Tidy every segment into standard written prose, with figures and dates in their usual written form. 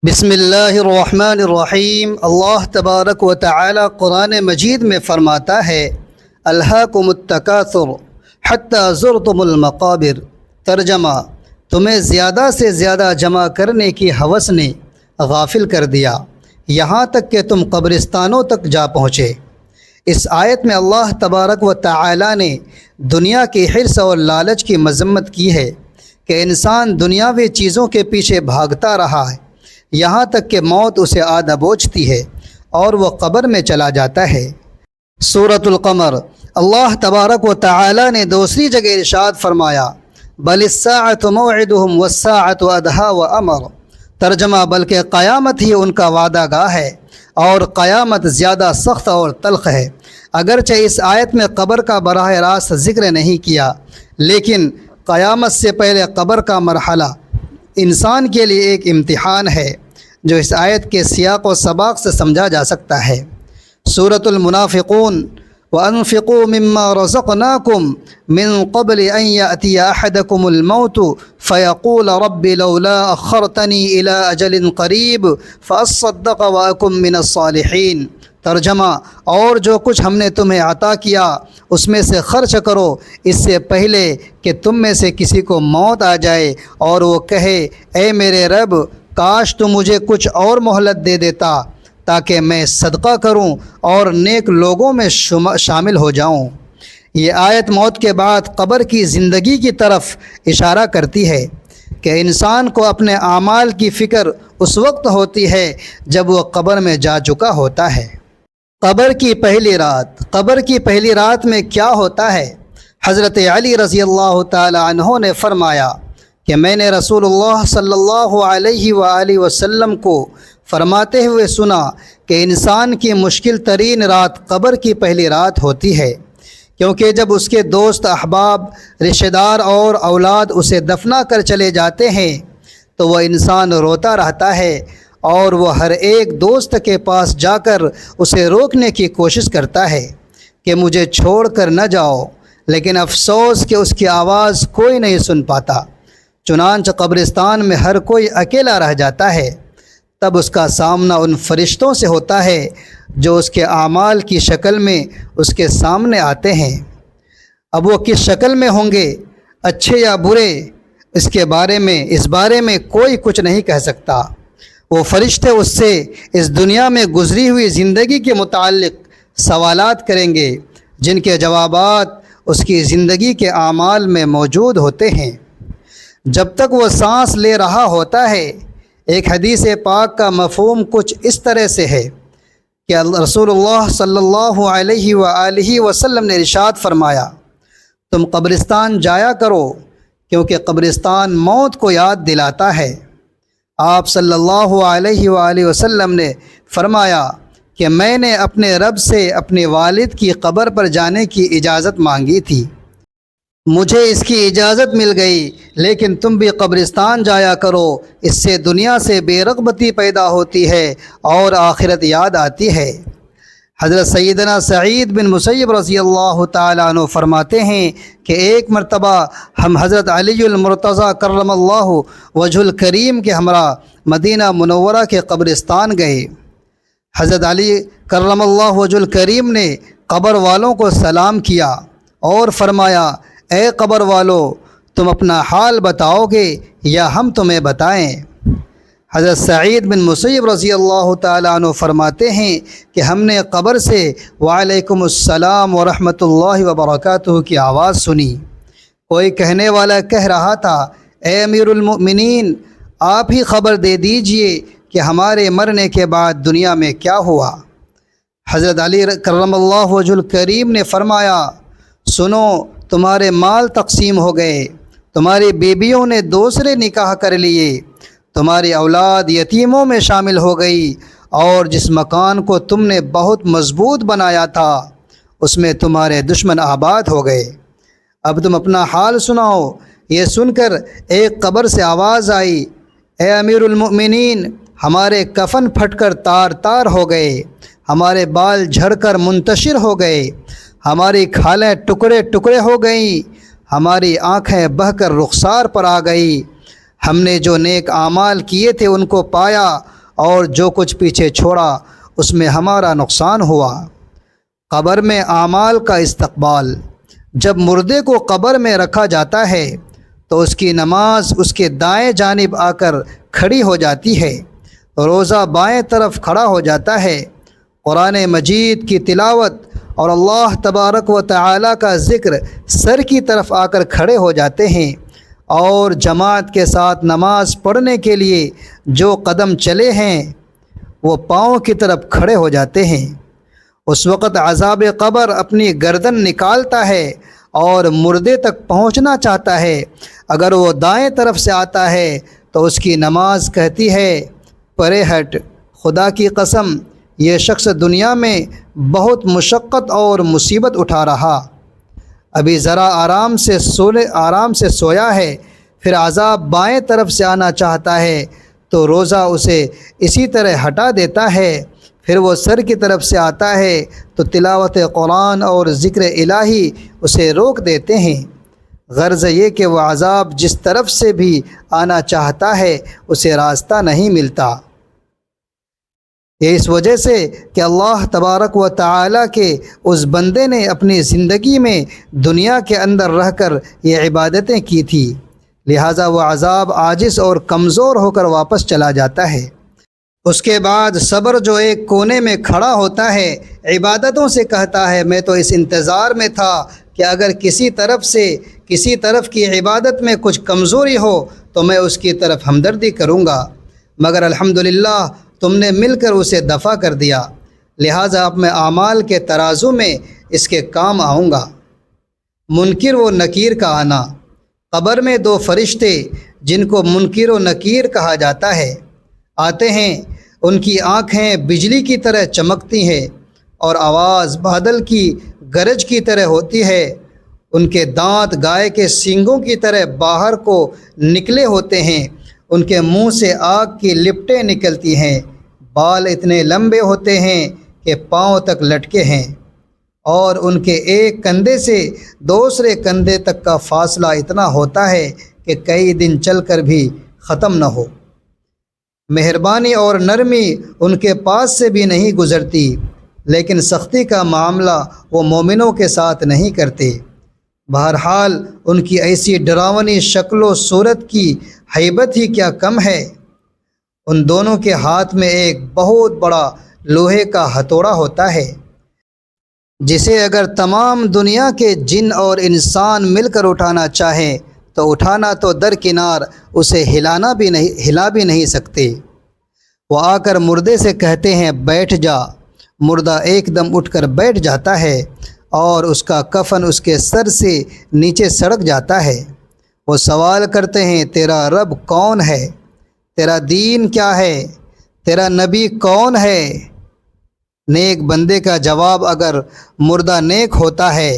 بسم اللہ الرحمن الرحیم۔ اللہ تبارک و تعالی قرآن مجید میں فرماتا ہے الہاکم التکاثر حتی زرتم المقابر۔ ترجمہ: تمہیں زیادہ سے زیادہ جمع کرنے کی ہوس نے غافل کر دیا یہاں تک کہ تم قبرستانوں تک جا پہنچے۔ اس آیت میں اللہ تبارک و تعالی نے دنیا کی حرص اور لالچ کی مذمت کی ہے کہ انسان دنیاوی چیزوں کے پیچھے بھاگتا رہا ہے یہاں تک کہ موت اسے آ دبوچتی ہے اور وہ قبر میں چلا جاتا ہے۔ سورۃ القمر۔ اللہ تبارک و تعالی نے دوسری جگہ ارشاد فرمایا بل الساعۃ موعدہم والساعۃ ادھیٰ وامر۔ ترجمہ: بلکہ قیامت ہی ان کا وعدہ گاہ ہے اور قیامت زیادہ سخت اور تلخ ہے۔ اگرچہ اس آیت میں قبر کا براہ راست ذکر نہیں کیا، لیکن قیامت سے پہلے قبر کا مرحلہ انسان کے لیے ایک امتحان ہے جو اس آیت کے سیاق و سباق سے سمجھا جا سکتا ہے۔ سورۃ المنافقون۔ وَأَنفِقُوا مِمَّا رَزَقْنَاكُمْ مِن قَبْلِ أَن يَأْتِيَ أَحَدَكُمُ الْمَوْتُ فَيَقُولَ رَبِّ لَوْلَا أَخَّرْتَنِي إِلَىٰ أَجَلٍ قَرِيبٍ فَأَصَّدَّقَ وَأَكُن مِّنَ الصَّالِحِينَ۔ ترجمہ: اور جو کچھ ہم نے تمہیں عطا کیا اس میں سے خرچ کرو اس سے پہلے کہ تم میں سے کسی کو موت آ جائے اور وہ کہے اے میرے رب، کاش تو مجھے کچھ اور مہلت دے دیتا تاکہ میں صدقہ کروں اور نیک لوگوں میں شامل ہو جاؤں۔ یہ آیت موت کے بعد قبر کی زندگی کی طرف اشارہ کرتی ہے کہ انسان کو اپنے اعمال کی فکر اس وقت ہوتی ہے جب وہ قبر میں جا چکا ہوتا ہے۔ قبر کی پہلی رات۔ قبر کی پہلی رات میں کیا ہوتا ہے؟ حضرت علی رضی اللہ تعالی عنہ نے فرمایا کہ میں نے رسول اللہ صلی اللہ علیہ وآلہ وسلم کو فرماتے ہوئے سنا کہ انسان کی مشکل ترین رات قبر کی پہلی رات ہوتی ہے، کیونکہ جب اس کے دوست، احباب، رشتہ دار اور اولاد اسے دفنا کر چلے جاتے ہیں تو وہ انسان روتا رہتا ہے اور وہ ہر ایک دوست کے پاس جا کر اسے روکنے کی کوشش کرتا ہے کہ مجھے چھوڑ کر نہ جاؤ، لیکن افسوس کہ اس کی آواز کوئی نہیں سن پاتا۔ چنانچہ قبرستان میں ہر کوئی اکیلا رہ جاتا ہے۔ تب اس کا سامنا ان فرشتوں سے ہوتا ہے جو اس کے اعمال کی شکل میں اس کے سامنے آتے ہیں۔ اب وہ کس شکل میں ہوں گے، اچھے یا برے، اس بارے میں کوئی کچھ نہیں کہہ سکتا۔ وہ فرشتے اس سے اس دنیا میں گزری ہوئی زندگی کے متعلق سوالات کریں گے جن کے جوابات اس کی زندگی کے اعمال میں موجود ہوتے ہیں جب تک وہ سانس لے رہا ہوتا ہے۔ ایک حدیث پاک کا مفہوم کچھ اس طرح سے ہے کہ رسول اللہ صلی اللہ علیہ وآلہ وسلم نے ارشاد فرمایا تم قبرستان جایا کرو کیونکہ قبرستان موت کو یاد دلاتا ہے۔ آپ صلی اللہ علیہ وآلہ وسلم نے فرمایا کہ میں نے اپنے رب سے اپنے والد کی قبر پر جانے کی اجازت مانگی تھی، مجھے اس کی اجازت مل گئی، لیکن تم بھی قبرستان جایا کرو، اس سے دنیا سے بے رغبتی پیدا ہوتی ہے اور آخرت یاد آتی ہے۔ حضرت سیدنا سعید بن مسیب رضی اللہ تعالیٰ عنہ فرماتے ہیں کہ ایک مرتبہ ہم حضرت علی المرتضیٰ کرم اللہ وجہ الکریم کے ہمراہ مدینہ منورہ کے قبرستان گئے۔ حضرت علی کرم اللہ وجہ الکریم نے قبر والوں کو سلام کیا اور فرمایا اے قبر والو، تم اپنا حال بتاؤ گے یا ہم تمہیں بتائیں؟ حضرت سعید بن مسیب رضی اللہ تعالیٰ عنہ فرماتے ہیں کہ ہم نے قبر سے وعلیکم السلام ورحمۃ اللہ وبرکاتہ کی آواز سنی۔ کوئی کہنے والا کہہ رہا تھا اے امیر المؤمنین، آپ ہی خبر دے دیجئے کہ ہمارے مرنے کے بعد دنیا میں کیا ہوا۔ حضرت علی کرم اللہ وجہ الکریم نے فرمایا سنو، تمہارے مال تقسیم ہو گئے، تمہاری بیویوں نے دوسرے نکاح کر لیے، تمہاری اولاد یتیموں میں شامل ہو گئی، اور جس مکان کو تم نے بہت مضبوط بنایا تھا اس میں تمہارے دشمن آباد ہو گئے۔ اب تم اپنا حال سناؤ۔ یہ سن کر ایک قبر سے آواز آئی اے امیر المؤمنین، ہمارے کفن پھٹ کر تار تار ہو گئے، ہمارے بال جھڑ کر منتشر ہو گئے، ہماری کھالیں ٹکڑے ٹکڑے ہو گئیں، ہماری آنکھیں بہہ کر رخسار پر آ گئی، ہم نے جو نیک اعمال کیے تھے ان کو پایا، اور جو کچھ پیچھے چھوڑا اس میں ہمارا نقصان ہوا۔ قبر میں اعمال کا استقبال۔ جب مردے کو قبر میں رکھا جاتا ہے تو اس کی نماز اس کے دائیں جانب آ کر کھڑی ہو جاتی ہے، روزہ بائیں طرف کھڑا ہو جاتا ہے، قرآن مجید کی تلاوت اور اللہ تبارک و تعالی کا ذکر سر کی طرف آ کر کھڑے ہو جاتے ہیں، اور جماعت کے ساتھ نماز پڑھنے کے لیے جو قدم چلے ہیں وہ پاؤں کی طرف کھڑے ہو جاتے ہیں۔ اس وقت عذاب قبر اپنی گردن نکالتا ہے اور مردے تک پہنچنا چاہتا ہے۔ اگر وہ دائیں طرف سے آتا ہے تو اس کی نماز کہتی ہے، پرے ہٹ، خدا کی قسم یہ شخص دنیا میں بہت مشقت اور مصیبت اٹھا رہا، ابھی ذرا آرام سے سویا ہے۔ پھر عذاب بائیں طرف سے آنا چاہتا ہے تو روزہ اسے اسی طرح ہٹا دیتا ہے۔ پھر وہ سر کی طرف سے آتا ہے تو تلاوت قرآن اور ذکر الہی اسے روک دیتے ہیں۔ غرض یہ کہ وہ عذاب جس طرف سے بھی آنا چاہتا ہے اسے راستہ نہیں ملتا۔ یہ اس وجہ سے کہ اللہ تبارک و تعالی کے اس بندے نے اپنی زندگی میں دنیا کے اندر رہ کر یہ عبادتیں کی تھی، لہٰذا وہ عذاب عاجز اور کمزور ہو کر واپس چلا جاتا ہے۔ اس کے بعد صبر جو ایک کونے میں کھڑا ہوتا ہے عبادتوں سے کہتا ہے، میں تو اس انتظار میں تھا کہ اگر کسی طرف کی عبادت میں کچھ کمزوری ہو تو میں اس کی طرف ہمدردی کروں گا، مگر الحمدللہ تم نے مل کر اسے دفع کر دیا، لہٰذا اب میں اعمال کے ترازو میں اس کے کام آؤں گا۔ منکر و نکیر کا آنا۔ قبر میں دو فرشتے جن کو منکر و نکیر کہا جاتا ہے آتے ہیں۔ ان کی آنکھیں بجلی کی طرح چمکتی ہیں اور آواز بادل کی گرج کی طرح ہوتی ہے۔ ان کے دانت گائے کے سینگوں کی طرح باہر کو نکلے ہوتے ہیں۔ ان کے منہ سے آگ کی لپٹیں نکلتی ہیں۔ بال اتنے لمبے ہوتے ہیں کہ پاؤں تک لٹکے ہیں، اور ان کے ایک کندھے سے دوسرے کندھے تک کا فاصلہ اتنا ہوتا ہے کہ کئی دن چل کر بھی ختم نہ ہو۔ مہربانی اور نرمی ان کے پاس سے بھی نہیں گزرتی، لیکن سختی کا معاملہ وہ مومنوں کے ساتھ نہیں کرتے۔ بہرحال ان کی ایسی ڈراؤنی شکل و صورت کی ہیبت ہی کیا کم ہے۔ ان دونوں کے ہاتھ میں ایک بہت بڑا لوہے کا ہتھوڑا ہوتا ہے، جسے اگر تمام دنیا کے جن اور انسان مل کر اٹھانا چاہیں تو اٹھانا تو درکنار، اسے ہلا بھی نہیں سکتے۔ وہ آ کر مردے سے کہتے ہیں، بیٹھ جا۔ مردہ ایک دم اٹھ کر بیٹھ جاتا ہے اور اس کا کفن اس کے سر سے نیچے سڑک جاتا ہے۔ وہ سوال کرتے ہیں، تیرا رب کون ہے؟ تیرا دین کیا ہے؟ تیرا نبی کون ہے؟ نیک بندے کا جواب اگر مردہ نیک ہوتا ہے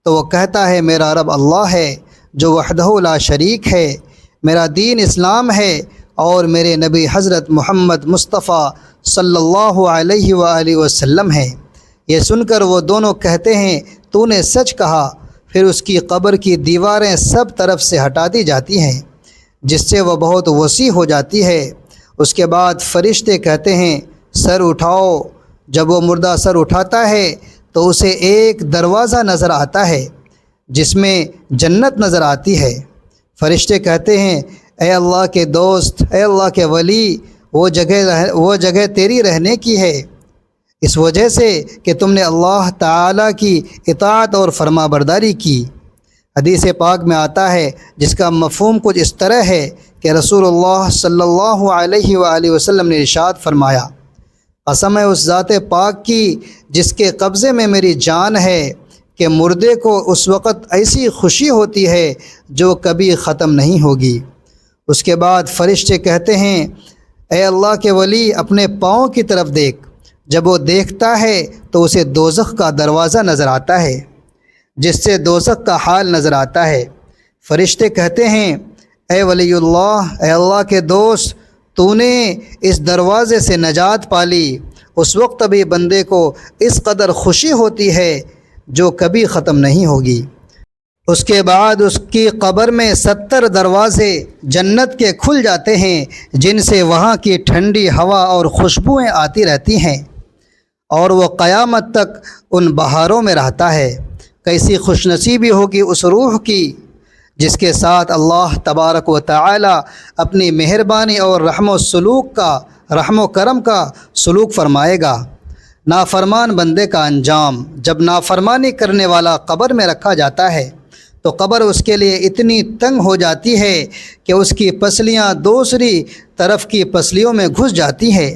تو وہ کہتا ہے، میرا رب اللہ ہے جو وحدہ لا شریک ہے، میرا دین اسلام ہے، اور میرے نبی حضرت محمد مصطفیٰ صلی اللہ علیہ وآلہ وسلم ہے۔ یہ سن کر وہ دونوں کہتے ہیں، تو نے سچ کہا۔ پھر اس کی قبر کی دیواریں سب طرف سے ہٹا دی جاتی ہیں، جس سے وہ بہت وسیع ہو جاتی ہے۔ اس کے بعد فرشتے کہتے ہیں، سر اٹھاؤ۔ جب وہ مردہ سر اٹھاتا ہے تو اسے ایک دروازہ نظر آتا ہے جس میں جنت نظر آتی ہے۔ فرشتے کہتے ہیں، اے اللہ کے دوست، اے اللہ کے ولی، وہ جگہ تیری رہنے کی ہے، اس وجہ سے کہ تم نے اللہ تعالیٰ کی اطاعت اور فرما برداری کی۔ حدیث پاک میں آتا ہے جس کا مفہوم کچھ اس طرح ہے کہ رسول اللہ صلی اللہ علیہ وآلہ وسلم نے ارشاد فرمایا، قسم ہے اس ذات پاک کی جس کے قبضے میں میری جان ہے، کہ مردے کو اس وقت ایسی خوشی ہوتی ہے جو کبھی ختم نہیں ہوگی۔ اس کے بعد فرشتے کہتے ہیں، اے اللہ کے ولی، اپنے پاؤں کی طرف دیکھ۔ جب وہ دیکھتا ہے تو اسے دوزخ کا دروازہ نظر آتا ہے، جس سے دوزخ کا حال نظر آتا ہے۔ فرشتے کہتے ہیں، اے ولی اللہ، اے اللہ کے دوست، تو نے اس دروازے سے نجات پالی۔ اس وقت بھی بندے کو اس قدر خوشی ہوتی ہے جو کبھی ختم نہیں ہوگی۔ اس کے بعد اس کی قبر میں 70 دروازے جنت کے کھل جاتے ہیں جن سے وہاں کی ٹھنڈی ہوا اور خوشبوئیں آتی رہتی ہیں، اور وہ قیامت تک ان بہاروں میں رہتا ہے۔ کیسی خوش نصیبی ہوگی اس روح کی جس کے ساتھ اللہ تبارک و تعالی اپنی مہربانی اور رحم و کرم کا سلوک فرمائے گا۔ نافرمان بندے کا انجام، جب نافرمانی کرنے والا قبر میں رکھا جاتا ہے تو قبر اس کے لیے اتنی تنگ ہو جاتی ہے کہ اس کی پسلیاں دوسری طرف کی پسلیوں میں گھس جاتی ہیں۔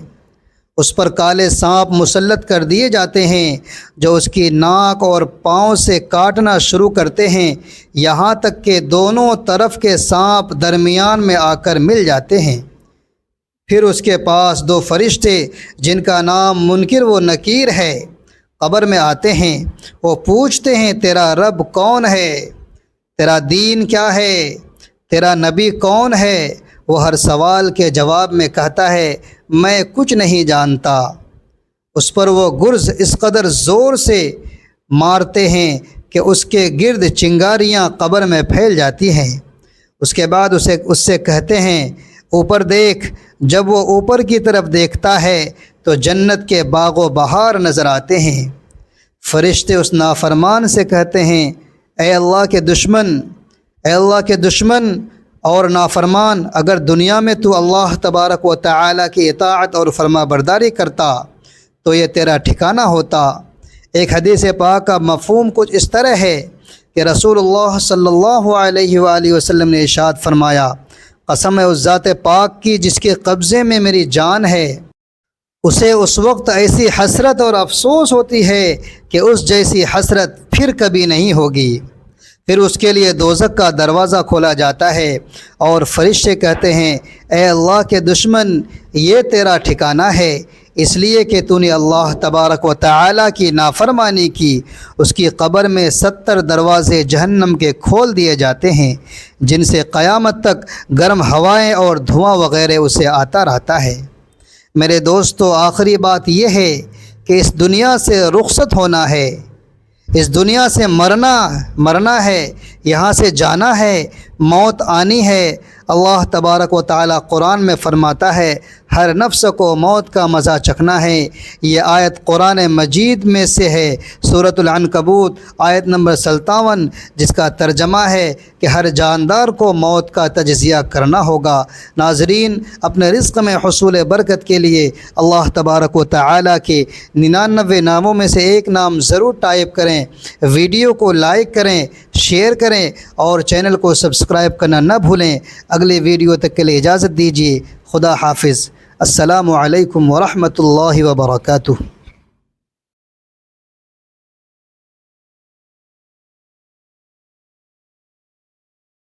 اس پر کالے سانپ مسلط کر دیے جاتے ہیں جو اس کی ناک اور پاؤں سے کاٹنا شروع کرتے ہیں، یہاں تک کہ دونوں طرف کے سانپ درمیان میں آ کر مل جاتے ہیں۔ پھر اس کے پاس 2 فرشتے جن کا نام منکر و نکیر ہے قبر میں آتے ہیں۔ وہ پوچھتے ہیں تیرا رب کون ہے، تیرا دین کیا ہے، تیرا نبی کون ہے؟ وہ ہر سوال کے جواب میں کہتا ہے میں کچھ نہیں جانتا۔ اس پر وہ گرز اس قدر زور سے مارتے ہیں کہ اس کے گرد چنگاریاں قبر میں پھیل جاتی ہیں۔ اس کے بعد اس سے کہتے ہیں اوپر دیکھ۔ جب وہ اوپر کی طرف دیکھتا ہے تو جنت کے باغ و بہار نظر آتے ہیں۔ فرشتے اس نافرمان سے کہتے ہیں اے اللہ کے دشمن اور نافرمان، اگر دنیا میں تو اللہ تبارک و تعالی کی اطاعت اور فرما برداری کرتا تو یہ تیرا ٹھکانہ ہوتا۔ ایک حدیث پاک کا مفہوم کچھ اس طرح ہے کہ رسول اللہ صلی اللہ علیہ وآلہ وسلم نے ارشاد فرمایا قسم ہے اس ذات پاک کی جس کے قبضے میں میری جان ہے، اسے اس وقت ایسی حسرت اور افسوس ہوتی ہے کہ اس جیسی حسرت پھر کبھی نہیں ہوگی۔ پھر اس کے لیے دوزخ کا دروازہ کھولا جاتا ہے اور فرشتے کہتے ہیں اے اللہ کے دشمن، یہ تیرا ٹھکانہ ہے، اس لیے کہ تو نے اللہ تبارک و تعالی کی نافرمانی کی۔ اس کی قبر میں 70 دروازے جہنم کے کھول دیے جاتے ہیں جن سے قیامت تک گرم ہوائیں اور دھواں وغیرہ اسے آتا رہتا ہے۔ میرے دوستو، آخری بات یہ ہے کہ اس دنیا سے رخصت ہونا ہے، اس دنیا سے مرنا ہے، یہاں سے جانا ہے، موت آنی ہے۔ اللہ تبارک و تعالی قرآن میں فرماتا ہے ہر نفس کو موت کا مزہ چکھنا ہے۔ یہ آیت قرآن مجید میں سے ہے، سورۃ العنکبوت آیت نمبر 57، جس کا ترجمہ ہے کہ ہر جاندار کو موت کا تجزیہ کرنا ہوگا۔ ناظرین، اپنے رزق میں حصول برکت کے لیے اللہ تبارک و تعالی کے 99 ناموں میں سے ایک نام ضرور ٹائپ کریں، ویڈیو کو لائک کریں، شیئر کریں اور چینل کو سبسکرائب کرنا نہ بھولیں۔ اگلے ویڈیو تک کے لیے اجازت دیجیے۔ خدا حافظ۔ السلام علیکم ورحمۃ اللہ وبرکاتہ۔